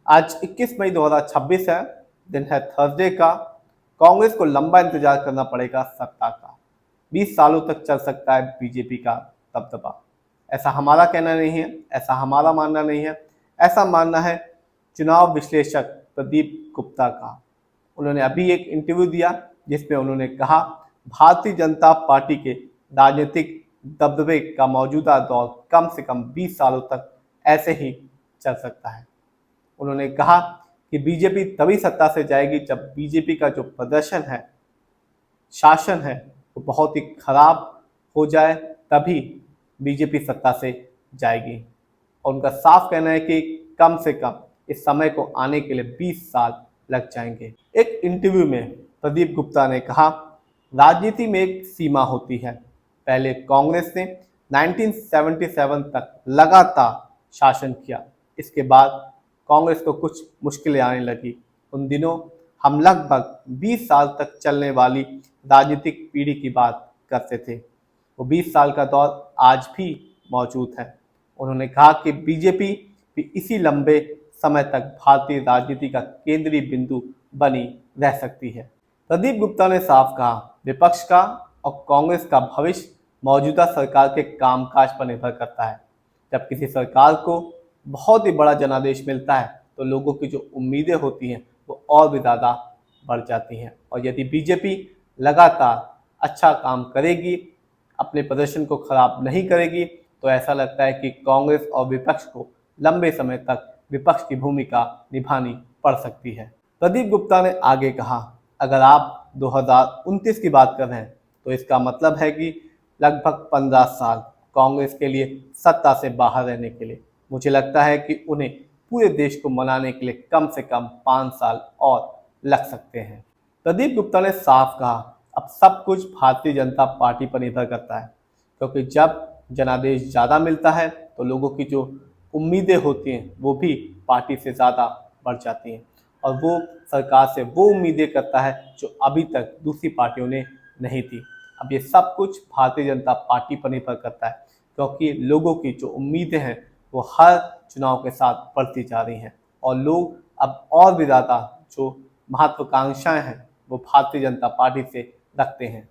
आज 21 मई 2026 है, दिन है थर्सडे का। कांग्रेस को लंबा इंतजार करना पड़ेगा सत्ता का। 20 सालों तक चल सकता है बीजेपी का दबदबा। ऐसा हमारा कहना नहीं है, ऐसा हमारा मानना नहीं है, ऐसा मानना है चुनाव विश्लेषक प्रदीप गुप्ता का। उन्होंने अभी एक इंटरव्यू दिया जिसमें उन्होंने कहा भारतीय जनता पार्टी के राजनीतिक दबदबे का मौजूदा दौर कम से कम 20 सालों तक ऐसे ही चल सकता है। उन्होंने कहा कि बीजेपी तभी सत्ता से जाएगी जब बीजेपी का जो प्रदर्शन है, शासन है, वो बहुत ही खराब हो जाए, तभी बीजेपी सत्ता से जाएगी। और उनका साफ कहना है कि कम से कम इस समय को आने के लिए 20 साल लग जाएंगे। एक इंटरव्यू में प्रदीप गुप्ता ने कहा राजनीति में एक सीमा होती है। पहले कांग्रेस ने 1977 तक लगातार शासन किया। इसके बाद कांग्रेस को कुछ मुश्किलें आने लगी। उन दिनों हम लगभग 20 साल तक चलने वाली राजनीतिक पीढ़ी की बात करते थे। वो 20 साल का दौर आज भी मौजूद है। उन्होंने कहा कि बीजेपी भी इसी लंबे समय तक भारतीय राजनीति का केंद्रीय बिंदु बनी रह सकती है। प्रदीप गुप्ता ने साफ कहा विपक्ष का और कांग्रेस का भविष्य मौजूदा सरकार के कामकाज पर निर्भर करता है। जब किसी सरकार को बहुत ही बड़ा जनादेश मिलता है तो लोगों की जो उम्मीदें होती हैं वो और भी ज़्यादा बढ़ जाती हैं। और यदि बीजेपी लगातार अच्छा काम करेगी, अपने प्रदर्शन को खराब नहीं करेगी, तो ऐसा लगता है कि कांग्रेस और विपक्ष को लंबे समय तक विपक्ष की भूमिका निभानी पड़ सकती है। प्रदीप गुप्ता ने आगे कहा अगर आप 2029 की बात कर रहे हैं तो इसका मतलब है कि लगभग 15 साल कांग्रेस के लिए सत्ता से बाहर रहने के लिए। मुझे लगता है कि उन्हें पूरे देश को मनाने के लिए कम से कम 5 साल और लग सकते हैं। प्रदीप गुप्ता ने साफ कहा अब सब कुछ भारतीय जनता पार्टी पर निर्भर करता है, क्योंकि जब जनादेश ज़्यादा मिलता है तो लोगों की जो उम्मीदें होती हैं वो भी पार्टी से ज़्यादा बढ़ जाती हैं और वो सरकार से वो उम्मीदें करता है जो अभी तक दूसरी पार्टियों ने नहीं थी। अब ये सब कुछ भारतीय जनता पार्टी पर निर्भर करता है, क्योंकि लोगों की जो उम्मीदें हैं वो हर चुनाव के साथ बढ़ती जा रही हैं और लोग अब और भी ज़्यादा जो महत्वाकांक्षाएं हैं वो भारतीय जनता पार्टी से रखते हैं।